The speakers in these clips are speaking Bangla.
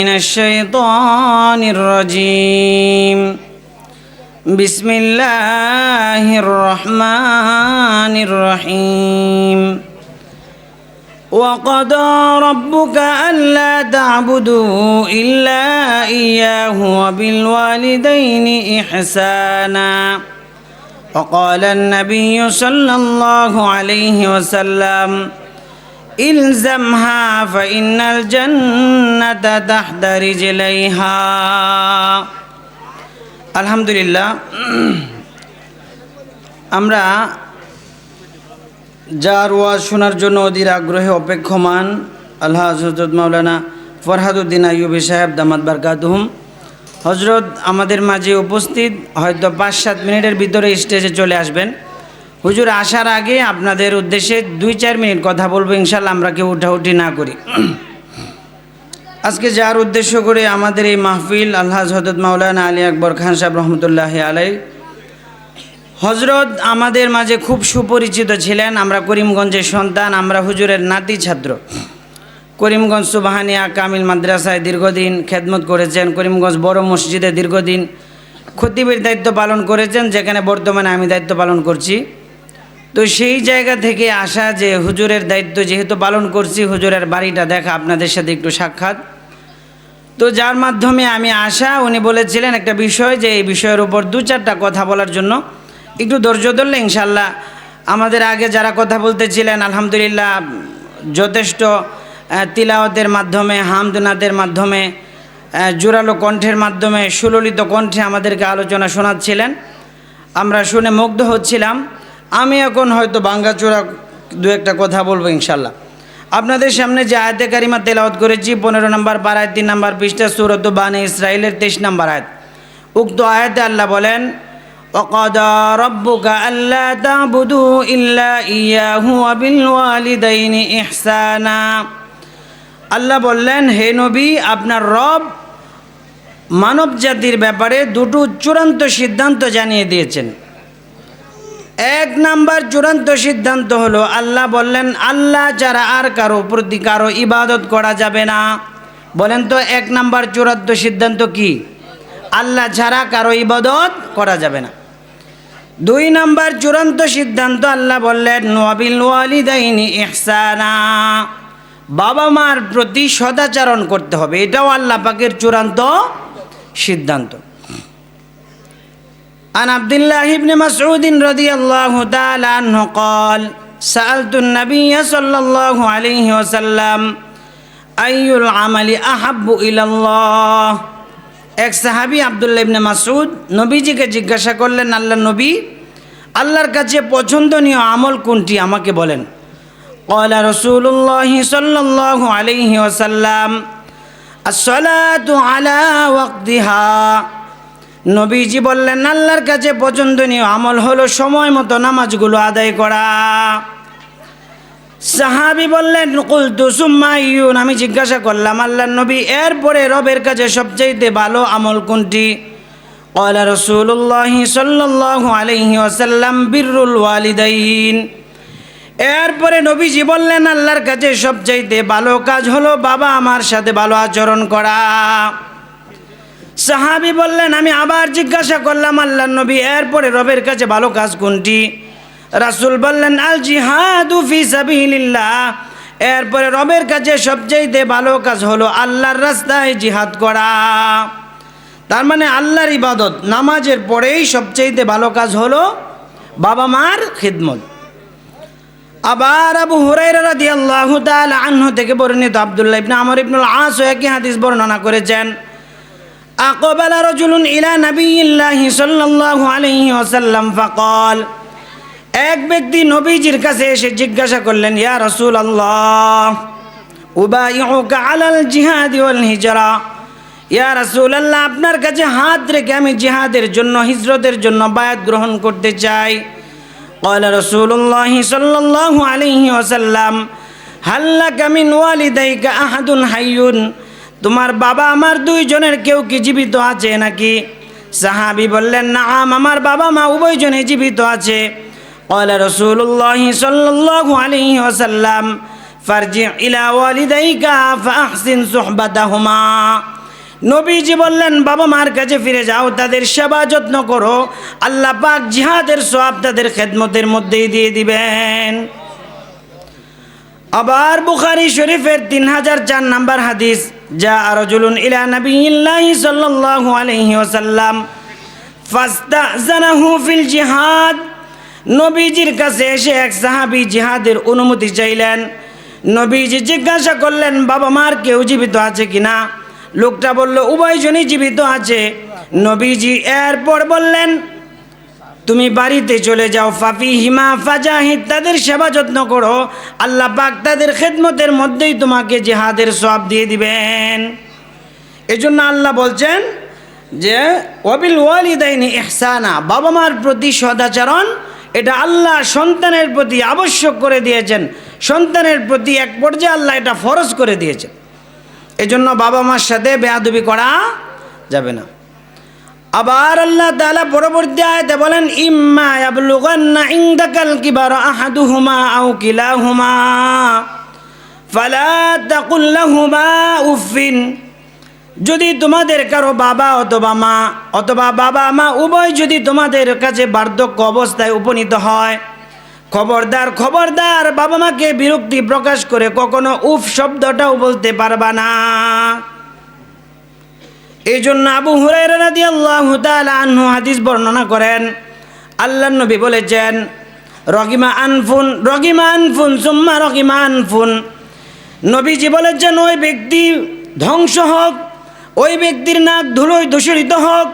من الشيطان الرجيم بسم الله الرحمن الرحيم وقضى ربك ألا تعبدوا إلا إياه وبالوالدين إحسانا وقال النبي صلى الله عليه وسلم ইলজামহা ফাইন্নাল জান্নাতা তাহতা রিজলাইহা। আলহামদুলিল্লাহ, আমরা যার ওয়াজ শোনার জন্য অধীর আগ্রহে অপেক্ষমান আল্লাহ হযরত মাওলানা ফরহাদউদ্দিন আইয়ুবী সাহেব দামাত বারকাতুহুম হযরত আমাদের মাঝে উপস্থিত, হয়তো 5-7 মিনিটের ভিতরে স্টেজে চলে আসবেন। হুজুর আসার আগে আপনাদের উদ্দেশ্যে 2-4 মিনিট কথা বলবো, ইনশাল্লাহ আমরা কেউ উঠাউঠি না করি। আজকে যার উদ্দেশ্য করে আমাদের এই মাহফিল, আল্লাহ হযরত মাওলানা আলী আকবর খান সাহেব রহমতুল্লাহি আলাইহি হযরত আমাদের মাঝে খুব সুপরিচিত ছিলেন। আমরা করিমগঞ্জের সন্তান, আমরা হুজুরের নাতি ছাত্র। করিমগঞ্জ সুবহানিয়া কামিল মাদ্রাসায় দীর্ঘদিন খেদমত করেছেন, করিমগঞ্জ বড় মসজিদে দীর্ঘদিন খতিবের দায়িত্ব পালন করেছেন, যেখানে বর্তমানে আমি দায়িত্ব পালন করছি। তো সেই জায়গা থেকে আসা যে হুজুরের দায়িত্ব যেহেতু পালন করছি, হুজুরের বাড়িটা দেখা, আপনাদের সাথে একটু সাক্ষাৎ। তো যার মাধ্যমে আমি আসা, উনি বলেছিলেন একটা বিষয়, যে এই বিষয়ের উপর 2-4টা কথা বলার জন্য একটু ধৈর্য ধরলে ইনশাল্লাহ আমাদের আগে যারা কথা বলতেছিলেন আলহামদুলিল্লাহ যথেষ্ট তিলাওয়াতের মাধ্যমে, হামদনাদের মাধ্যমে, জোরালো কণ্ঠের মাধ্যমে, সুললিত কণ্ঠে আমাদেরকে আলোচনা শোনাচ্ছিলেন। আমরা শুনে মুগ্ধ হচ্ছিলাম। আমি এখন হয়তো ভাঙ্গাচোরা 2-1টা কথা বলবো ইনশাল্লাহ। আপনাদের সামনে যে আয়াতে কারিমা তেলাওয়াত করেছি 15 নম্বর পারায় 3 নম্বর পৃষ্ঠা সূরা বানী ইসরাঈলের 23 নম্বর আয়াত। উক্ত আয়াতে আল্লাহ বলেন, ওয়াকাদা রাব্বুকা আল্লা তা'বুদু ইল্লা ইয়্যাহু ওয়া বিল ওয়ালিদাইনি ইহসানা। আল্লাহ বললেন, হে নবী, আপনার রব মানব জাতির ব্যাপারে 2টো চূড়ান্ত সিদ্ধান্ত জানিয়ে দিয়েছেন। 1 নাম্বার চূড়ান্ত সিদ্ধান্ত হলো, আল্লাহ বললেন আল্লাহ ছাড়া আর কারো প্রতি কারো ইবাদত করা যাবে না। বলেন তো 1 নাম্বার চূড়ান্ত সিদ্ধান্ত কি? আল্লাহ ছাড়া কারো ইবাদত করা যাবে না। 2 নাম্বার চূড়ান্ত সিদ্ধান্ত আল্লাহ বললেন ওয়াবিল ওয়ালিদাইনি ইহসানা, বাবা মার প্রতি সদাচরণ করতে হবে। এটাও আল্লাহ পাকের চূড়ান্ত সিদ্ধান্ত। عن عبد الله بن مسعود رضي الله تعالى عنه قال سألت النبي صلى الله عليه وسلم أي العمل أحب إلى الله। এক সাহাবী আব্দুল্লাহ ইবনে মাসউদ নবীজিকে জিজ্ঞাসা করলেন, আল্লাহ নবী, আল্লাহর কাছে পছন্দনীয় আমল কোনটি আমাকে বলেন। قال رسول الله صلى الله عليه وسلم الصلاة على وقتها। নবীজি বললেন আল্লাহর কাছে পছন্দনীয় আমল হলো সময় মতো নামাজগুলো আদায় করা। সাহাবী বললেন কুলতু সুম্মা আইয়ুন, আমি জিজ্ঞাসা করলাম আল্লাহর নবী, এরপরে রবের কাছে সবচেয়ে ভালো আমল কোনটি? ক্বালা রাসূলুল্লাহ সাল্লাল্লাহু আলাইহি ওয়াসাল্লাম বিররুল ওয়ালিদাইন। এরপরে নবীজি বললেন আল্লাহর কাছে সবচেয়ে ভালো কাজ হলো বাবা আমার সাথে ভালো আচরণ করা। সাহাবী বললেন, আমি আবার জিজ্ঞাসা করলাম আল্লাহর নবী, এরপরে রবের কাছে ভালো কাজ কোনটি? রাসূল বললেন আল জিহাদু ফি সাবিলিল্লাহ। এরপরে রবের কাছে সবচেয়ে ভালো কাজ হলো আল্লাহর রাস্তায় জিহাদ করা। তার মানে আল্লাহর ইবাদত নামাজের পরেই সবচেয়ে ভালো কাজ হলো বাবা মার খিদমত। আবার আবু হুরায়রা রাদিয়াল্লাহু তাআলা আনহু থেকে বর্ণিত আব্দুল্লাহ ইবনে আমর ইবনুল আস একই হাদিস বর্ণনা করেছেন। আকবালা রাজুলুন ইলা নাবিয়্যিল্লাহি সাল্লাল্লাহু আলাইহি ওয়াসাল্লাম ফাকাল। এক ব্যক্তি নবীজির কাছে এসে জিজ্ঞাসা করলেন, ইয়া রাসূলুল্লাহ উবাইউকা আলাল জিহাদি ওয়াল হিজরা। ইয়া রাসূলুল্লাহ, আপনার কাছে হাত রেখে আমি জিহাদের জন্য, হিজরতের জন্য বায়াত গ্রহণ করতে চাই। ক্বালা রাসূলুল্লাহি সাল্লাল্লাহু আলাইহি ওয়াসাল্লাম হাল্লাকা মিন ওয়ালিদাইকা আহাদুন হাইয়ুন। তোমার বাবা আমার 2 জনের কেউ কি জীবিত আছে নাকি? সাহাবী বললেন, নাআম, আমার বাবা মা উভয়জনই জীবিত আছে। ক্বালা রাসূলুল্লাহি সাল্লাল্লাহু আলাইহি ওয়াসাল্লাম ফারজি ইলা ওয়ালিদাইকা ফাহসিন সুহবাতাহুমা। নবীজি বললেন বাবা মার কাছে ফিরে যাও, তাদের সেবা যত্ন করো, আল্লাহ পাক জিহাদের সওয়াব তাদের খেদমতের মধ্যেই দিয়ে দিবেন। আবার বুখারী শরীফের 3004 নম্বর হাদিস, যা রাজুলুন ইলা নবিয়্যিল্লাহি সাল্লাল্লাহু আলাইহি ওয়াসাল্লাম ফাস্তাযানাহু ফিল জিহাদ। নবীজির কাছে এসে এক সাহাবী জিহাদের অনুমতি চাইলেন। নবীজি জিজ্ঞাসা করলেন বাবা মার কেউ জীবিত আছে কিনা? লোকটা বলল উভয়জনই জীবিত আছে। নবীজি এরপর বললেন তুমি বাড়িতে চলে যাও, ফাফিহিমা ফাজাহিদ, তাদের সেবা যত্ন করো, আল্লাহ পাক তাদের খেদমতের মধ্যেই তোমাকে জিহাদের সওয়াব দিয়ে দিবেন। এজন্য আল্লাহ বলছেন যে ওয়াবিল ওয়ালিদাইনি ইহসানা, বাবা মার প্রতি সদাচরণ এটা আল্লাহ সন্তানের প্রতি আবশ্যক করে দিয়েছেন, সন্তানের প্রতি এক পর্যায়ে আল্লাহ এটা ফরজ করে দিয়েছেন। এজন্য বাবা মার সাথে বেয়াদবি করা যাবে না। আবার আল্লাহ তাআলা পরবর্তী আয়াতে বলেন ইম্মা ইয়াবলুগান্না ইনদাকাল কিবারা আহাদুহুমা আও কিলাহুমা ফালা তাকুল লাহুমা উফিন। যদি তোমাদের কারো বাবা অথবা মা অথবা বাবা মা উভয় যদি তোমাদের কাছে বার্ধক্য অবস্থায় উপনীত হয়, খবরদার খবরদার বাবা মাকে বিরক্তি প্রকাশ করে কখনো উফ শব্দটাও বলতে পারবা না। এই জন্য আবু হুরায়রা রাদিয়াল্লাহু তাআলা আনহু হাদিস বর্ণনা করেন, আল্লাহর নবী বলেছেন রগিমা আনফুন সুম্মা রগিমা আনফুন। নবীজি বলেছেন ওই ব্যক্তি ধ্বংস হোক, ওই ব্যক্তির নাক ধুলোয় দূষিত হোক,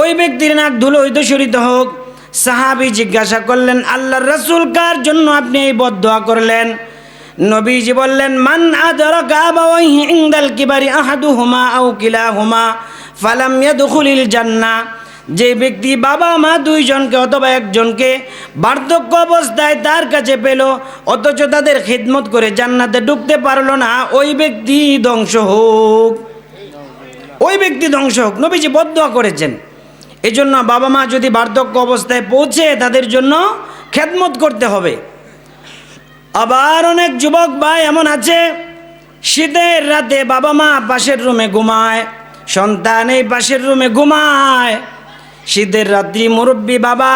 ওই ব্যক্তির নাক ধুলোয় দূষিত হোক। সাহাবী জিজ্ঞাসা করলেন আল্লাহর রাসূল কার জন্য আপনি এই বদদোয়া করলেন? নবীজি বললেন মান আদরাকা আবাওয়াইহি ইনদাল কিবারি আহাদুহুমা আও কিলাহুমা ফালাম ইয়াদখুলিল জান্নাহ। যে ব্যক্তি বাবা মা দুইজনকে অথবা একজনকে বার্ধক্য অবস্থায় তার কাছে পেল অথচ তাদের খিদমত করে জান্নাতে ঢুকতে পারলো না, ওই ব্যক্তি ধ্বংস হোক, ওই ব্যক্তি ধ্বংস হোক। নবীজি বদদোয়া করেছেন। এজন্য বাবা মা যদি বার্ধক্য অবস্থায় পৌঁছে তাদের জন্য খেদমত করতে হবে। আবার অনেক যুবক ভাই এমন আছে শীতের রাতে বাবা মা পাশের রুমে ঘুমায়, সন্তান এই পাশের রুমে ঘুমায়। শীতের রাত্রি মুরব্বী বাবা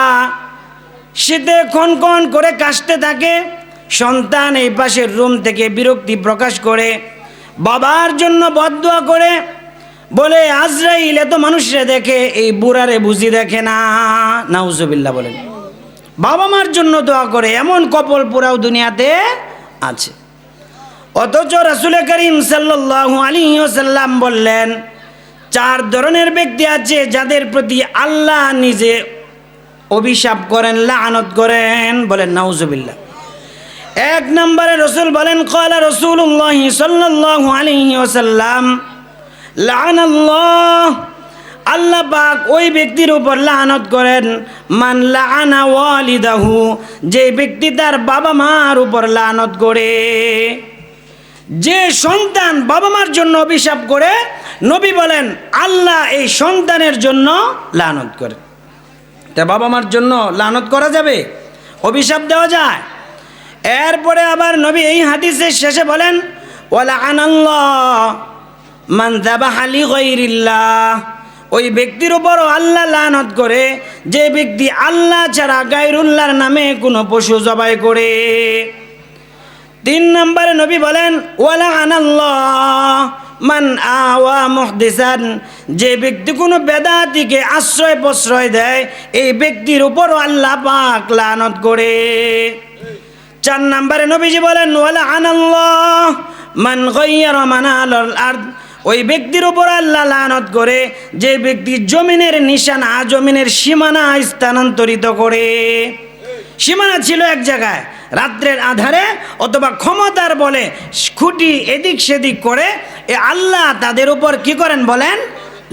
শীতে কনকন করে কাশতে থাকে, সন্তান এই পাশের রুম থেকে বিরক্তি প্রকাশ করে বাবার জন্য বদদোয়া করে, বলে আজরাইল এত মানুষরে দেখে এই বুড়ারে বুঝি দেখে না। নাউজুবিল্লাহ বলেন। বাবা মার জন্য দোয়া করে এমন কপল পুরাও দুনিয়াতে আছে। অথচ রাসূল করিম সাল্লাল্লাহু আলাইহি ওয়াসাল্লাম বললেন 4 ধরনের ব্যক্তি আছে যাদের প্রতি আল্লাহ নিজে অভিশাপ করেন, লানত করেন। বলেন নাউজুবিল্লাহ। 1 নম্বরে রাসূল বলেন ক্বালা রাসূলুল্লাহ সাল্লাল্লাহু আলাইহি ওয়াসাল্লাম লানাল্লাহ, আল্লাহ পাক ওই ব্যক্তির উপর লানত করেন মান লাআনা ওয়ালিদাহু, যে ব্যক্তি তার বাবা মার উপর লানত করে। যে সন্তান বাবা মার জন্য অভিশাপ করে নবী বলেন আল্লাহ এই সন্তানের জন্য লানত করে। তা বাবা মার জন্য লানত করা যাবে? অভিশাপ দেওয়া যায়? এরপরে আবার নবী এই হাদিসের শেষে বলেন ওয়ালাআনাল্লাহ মান যাবাহা লিগাইরিল্লাহ, ওই ব্যক্তির উপরও আল্লাহ লানত করে যে ব্যক্তি আল্লাহ ছাড়া গায়রুল্লাহর নামে কোনো পশু জবাই করে। 3 নম্বরে নবী বলেন ওয়ালাআনাল্লাহ মান আওয়া মুহদিসান, যে ব্যক্তি কোনো বেদাতিকে আশ্রয় প্রশ্রয় দেয় এই ব্যক্তির উপরও আল্লাহ পাক লানত করে। 4 নম্বরে নবীজি বলেন ওয়ালাআনাল্লাহ মান গায়্যারা মানালাল আরদ, ওই ব্যক্তির উপর আল্লাহ লানত করে যে ব্যক্তি জমিনের নিশানা, জমিনের সীমানা স্থানান্তরিত করে। সীমানা ছিল এক জায়গায়, রাত্রের আধারে অথবা ক্ষমতার বলে খুঁটি এদিক সেদিক করে এ আল্লাহ তাদের উপর কি করেন বলেন?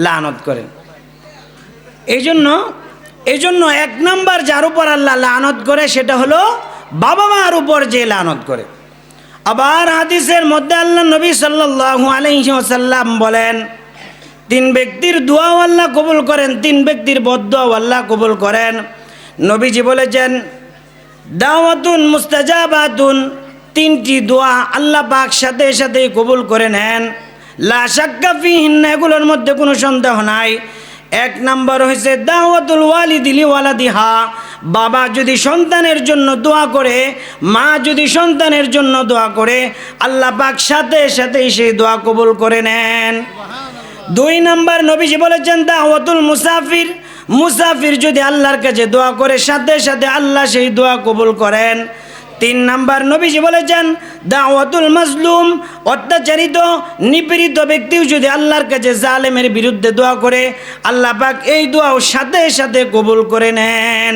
লানত করেন। এই জন্য 1 নম্বর যার উপর আল্লাহ লানত করে সেটা হলো বাবা মার উপর যে লানত করে। আবার হাদিসের মধ্যে আল্লাহ নবী সাল্লাল্লাহু আলাইহি ওয়াসাল্লাম বলেন 3 ব্যক্তির দোয়াও আল্লাহ কবুল করেন, 3 ব্যক্তির বদদোয়াও আল্লাহ কবুল করেন। নবীজি বলেছেন দাওয়াতুন মুস্তাজাবাতুন, 3টি দোয়া আল্লাহ পাক সাথে সাথে কবুল করে নেন। লা শাক্কা ফিহিন্না, এগুলোর মধ্যে কোনো সন্দেহ নাই। এক নাম্বার হয়েছে দাওয়াতুল ওয়ালিদি লিওয়ালাদিহা, বাবা যদি সন্তানের জন্য দোয়া করে, মা যদি সন্তানের জন্য দোয়া করে, আল্লাহ পাক সাথে সাথেই সেই দোয়া কবুল করে নেন। দুই নাম্বার নবীজি বলেছেন দাওয়াতুল মুসাফির, মুসাফির যদি আল্লাহর কাছে দোয়া করে সাথে সাথে আল্লাহ সেই দোয়া কবুল করেন। তিন নাম্বার নবীজি বলেছেন দাওয়াতুল মাজলুম, অত্যাচারিত নিপীড়িত ব্যক্তিও যদি আল্লাহর কাছে জালেমের বিরুদ্ধে দোয়া করে, আল্লাহ পাক এই দোয়াও সাথে সাথে কবুল করে নেন।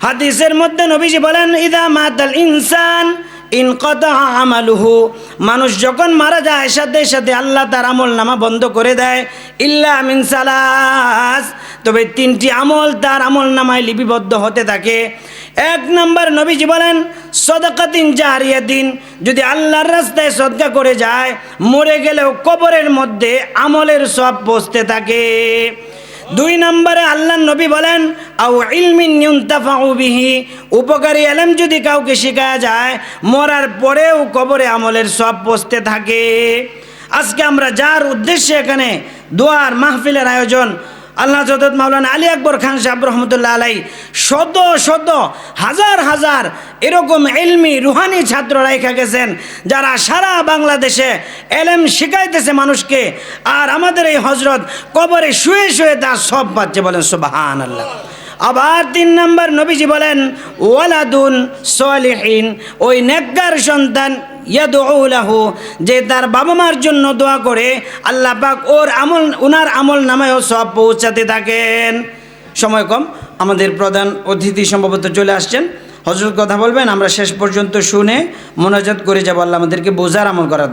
হাদিসের মধ্যে নবীজি বলেন ইদা মাতাল ইনসান ইনকাতা আমালুহু, মানুষ যখন মারা যায় সাথে সাথে আল্লাহ তার আমল নামা বন্ধ করে দেয়, ইল্লা মিন সালাস, তবে তিনটি আমল তার আমল নামায় লিপিবদ্ধ হতে থাকে। এক নাম্বার নবীজি বলেন সদকাতিন জারিয়াতিন, যদি আল্লাহর রাস্তায় সদকা করে যায়, মরে গেলেও কবরের মধ্যে আমলের সব পৌঁছতে থাকে। দুই নম্বরে আল্লাহর নবী বলেন আও ইলমিন ইউনতাফাউ বিহি, উপকারী ইলম যদি কাউকে শেখায়া যায়, মরার পরেও কবরে আমলের সব পৌঁছতে থাকে। আজকে আমরা যার উদ্দেশ্যে এখানে দোয়ার মাহফিলের আয়োজন, আল্লাহ হযরত মাওলানা আলী আকবর খান সাহেব রহমতুল্লাহ আলাই শত শত হাজার হাজার এরকম ইলমি রুহানি ছাত্র রাইখা গেছেন, যারা সারা বাংলাদেশে এলেম শিখাইতেছে মানুষকে, আর আমাদের এই হজরত কবরে শুয়ে শুয়ে তার সব পাচ্ছে, বলেন সুবহানাল্লাহ। আবার তিন নম্বর নবীজি বলেন ওয়ালাদুন সালিহিন, ওই নেককার সন্তান ইয়াদউ লাহু, যে তার বাবা মার জন্য দোয়া করে, আল্লাহ পাক ওনার আমল নামায়ও সব পৌঁছাতে থাকেন। সময় কম, আমাদের প্রধান অতিথি সম্ভবত চলে আসছেন, হযরত কথা বলবেন, আমরা শেষ পর্যন্ত শুনে মোনাজাত করে যাব। আল্লাহ আমাদেরকে বোঝার আমল করার